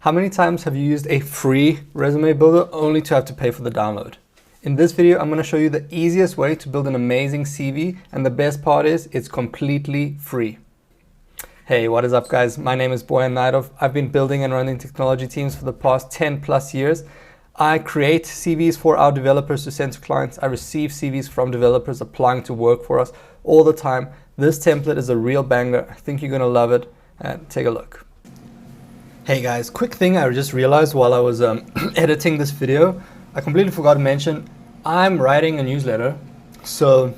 How many times have you used a free resume builder only to have to pay for the download? In this video, I'm going to show you the easiest way to build an amazing CV, and the best part is it's completely free. Hey, what is up guys? My name is Boyan Naidov. I've been building and running technology teams for the past 10 plus years. I create CVs for our developers to send to clients. I receive CVs from developers applying to work for us all the time. This template is a real banger. I think you're going to love it, and take a look. Hey guys, quick thing I just realized while I was editing this video. I completely forgot to mention, I'm writing a newsletter. So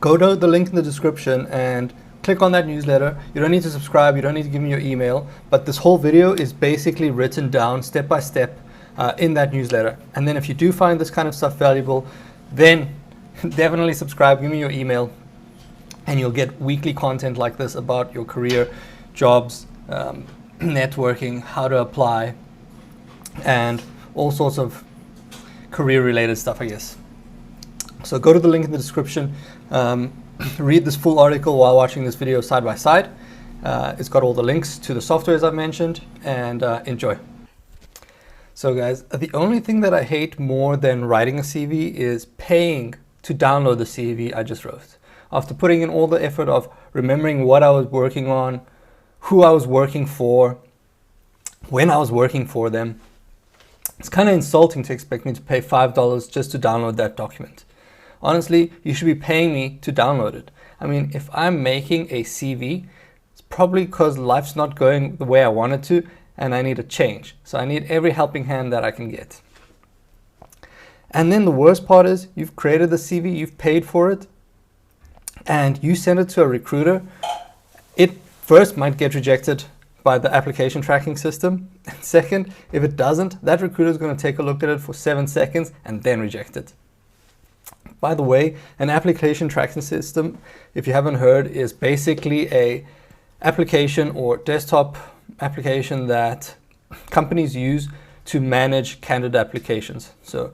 go to the link in the description and click on that newsletter. You don't need to subscribe, you don't need to give me your email, but this whole video is basically written down step by step in that newsletter. And then if you do find this kind of stuff valuable, then definitely subscribe, give me your email, and you'll get weekly content like this about your career, jobs, networking, how to apply, and all sorts of career related stuff, I guess. So go to the link in the description, read this full article while watching this video side by side. It's got all the links to the softwares I've mentioned, and enjoy. So guys, the only thing that I hate more than writing a CV is paying to download the CV I just wrote. After putting in all the effort of remembering what I was working on, who I was working for, when I was working for them, it's kind of insulting to expect me to pay $5 just to download that document. Honestly, you should be paying me to download it. I mean, if I'm making a CV, it's probably because life's not going the way I want it to, and I need a change. So I need every helping hand that I can get. And then the worst part is, you've created the CV, you've paid for it, and you send it to a recruiter. It first might get rejected by the application tracking system. And second, if it doesn't, that recruiter is going to take a look at it for 7 seconds and then reject it. By the way, an application tracking system, if you haven't heard, is basically a application or desktop application that companies use to manage candidate applications. So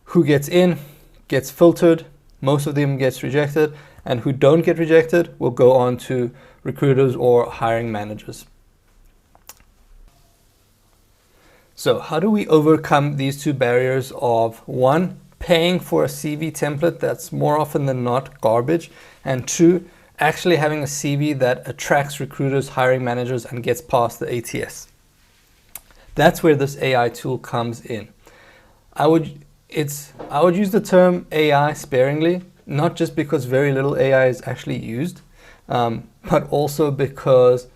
who gets in, gets filtered, most of them gets rejected, and who don't get rejected will go on to recruiters or hiring managers. So how do we overcome these two barriers of, one, paying for a CV template that's more often than not garbage, and two, actually having a CV that attracts recruiters, hiring managers, and gets past the ATS? That's where this AI tool comes in. I would use the term AI sparingly, not just because very little AI is actually used, but also because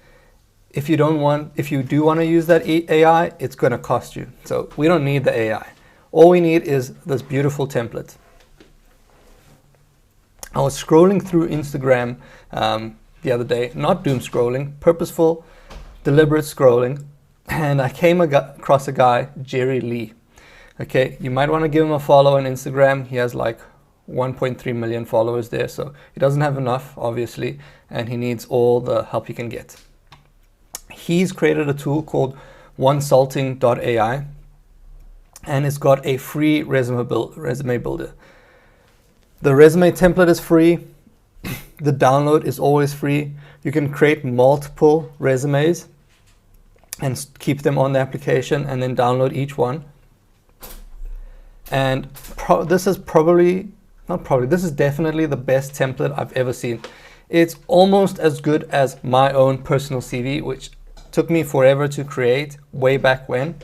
if you do want to use that AI, it's going to cost you. So we don't need the AI. All we need is this beautiful template. I was scrolling through Instagram the other day, not doom scrolling, purposeful, deliberate scrolling, and I came across a guy, Jerry Lee. Okay, you might want to give him a follow on Instagram. He has like 1.3 million followers there, so he doesn't have enough, obviously, and he needs all the help he can get. He's created a tool called onesalting.ai, and it's got a free resume builder. The resume template is free. The download is always free. You can create multiple resumes and keep them on the application and then download each one. And this is definitely the best template I've ever seen. It's almost as good as my own personal CV, which took me forever to create way back when.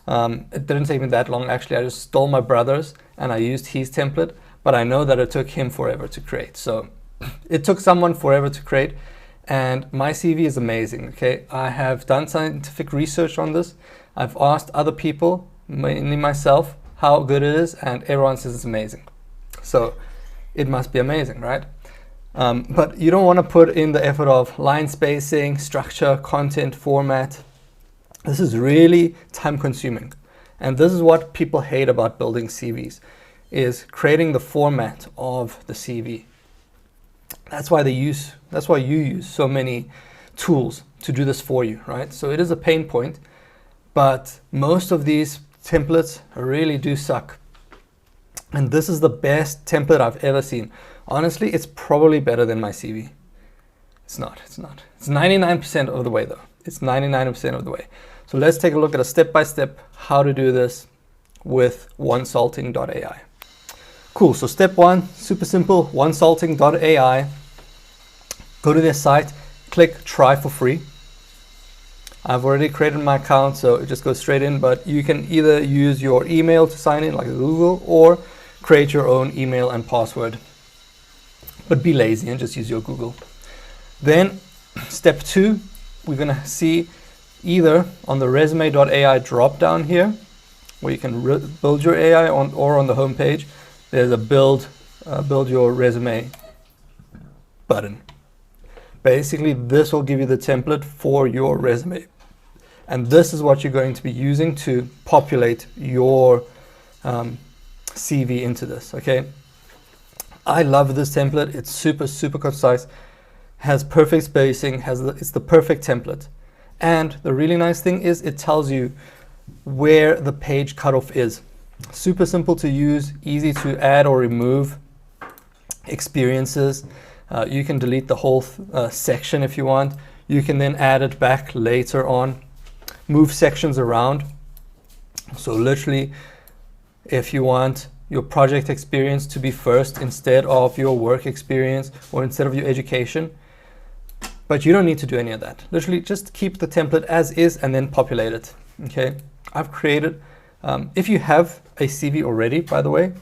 It didn't take me that long, actually. I just stole my brother's and I used his template, but I know that it took him forever to create. So it took someone forever to create, and my CV is amazing, okay? I have done scientific research on this. I've asked other people, mainly myself, how good it is, and everyone says it's amazing. So it must be amazing, right? But you don't want to put in the effort of line spacing, structure, content, format. This is really time consuming. And this is what people hate about building CVs, is creating the format of the CV. That's why you use so many tools to do this for you, right? So it is a pain point, but most of these templates really do suck. And this is the best template I've ever seen. Honestly, it's probably better than my CV. It's not. It's 99% of the way though. It's 99% of the way. So let's take a look at a step-by-step how to do this with onesalting.ai. Cool, so step one, super simple, onesalting.ai. Go to their site, click try for free. I've already created my account, so it just goes straight in, but you can either use your email to sign in like Google or create your own email and password. But be lazy and just use your Google. Then step two, we're gonna see either on the resume.ai drop down here, where you can build your AI or on the home page, there's a build your resume button. Basically, this will give you the template for your resume. And this is what you're going to be using to populate your CV into this, okay? I love this template. It's super, super concise, has perfect spacing, it's the perfect template. And the really nice thing is it tells you where the page cutoff is. Super simple to use, easy to add or remove experiences. You can delete the whole section if you want. You can then add it back later on. Move sections around. So literally, if you want your project experience to be first instead of your work experience or instead of your education, but you don't need to do any of that. Literally just keep the template as is and then populate it. Okay, I've created, if you have a CV already, by the way,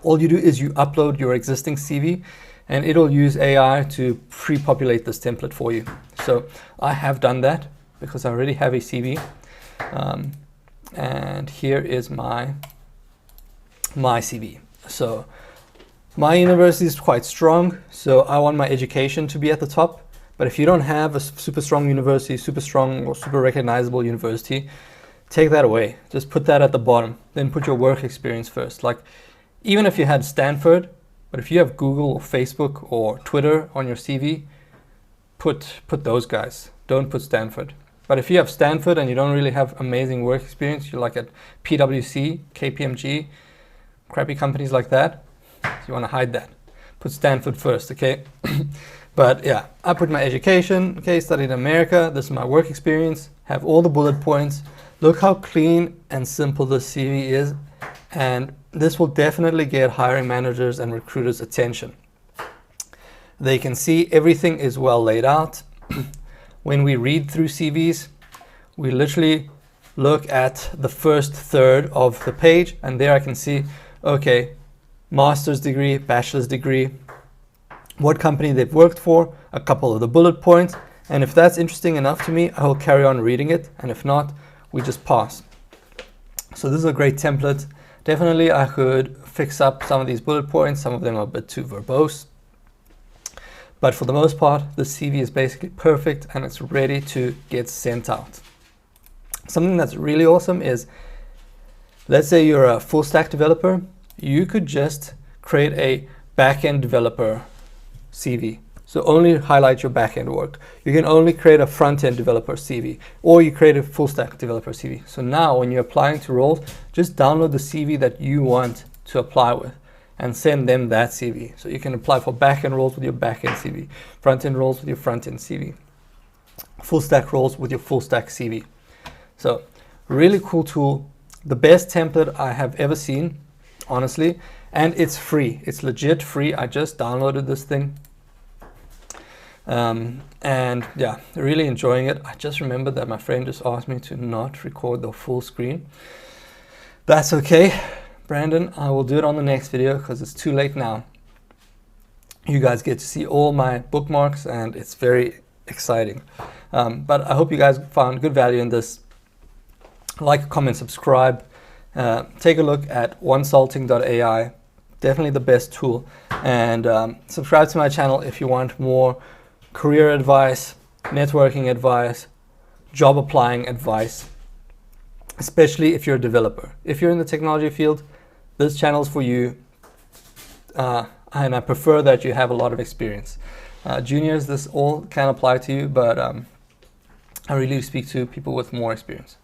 all you do is you upload your existing CV and it'll use AI to pre-populate this template for you. So I have done that because I already have a CV. And here is my CV. So my university is quite strong, so I want my education to be at the top. But if you don't have a super strong university, super strong or super recognizable university, take that away. Just put that at the bottom. Then put your work experience first. Like, even if you had Stanford, but if you have Google or Facebook or Twitter on your CV, put those guys. Don't put Stanford. But if you have Stanford and you don't really have amazing work experience, you're like at PwC, KPMG, crappy companies like that, you want to hide that. Put Stanford first, okay? But yeah, I put my education, okay, studied in America, this is my work experience, have all the bullet points. Look how clean and simple this CV is, and this will definitely get hiring managers and recruiters' attention. They can see everything is well laid out. When we read through CVs, we literally look at the first third of the page, and there I can see, okay, master's degree, bachelor's degree, what company they've worked for, a couple of the bullet points, and if that's interesting enough to me, I will carry on reading it, and if not, we just pass. So this is a great template. Definitely I could fix up some of these bullet points, some of them are a bit too verbose, but for the most part, the CV is basically perfect and it's ready to get sent out. Something that's really awesome is, let's say you're a full stack developer, you could just create a backend developer CV. So only highlight your backend work. You can only create a front-end developer CV, or you create a full stack developer CV. So now when you're applying to roles, just download the CV that you want to apply with and send them that CV. So you can apply for backend roles with your backend CV, front-end roles with your front-end CV, full stack roles with your full stack CV. So really cool tool, the best template I have ever seen, honestly, and it's free. It's legit free. I just downloaded this thing. And yeah, really enjoying it. I just remembered that my friend just asked me to not record the full screen. That's okay, Brandon. I will do it on the next video because it's too late now. You guys get to see all my bookmarks and it's very exciting. But I hope you guys found good value in this. Like, comment, subscribe. Take a look at onesalting.ai. Definitely the best tool. And subscribe to my channel if you want more career advice, networking advice, job applying advice, especially if you're a developer. If you're in the technology field, this channel is for you. And I prefer that you have a lot of experience. Juniors, this all can apply to you, but I really speak to people with more experience.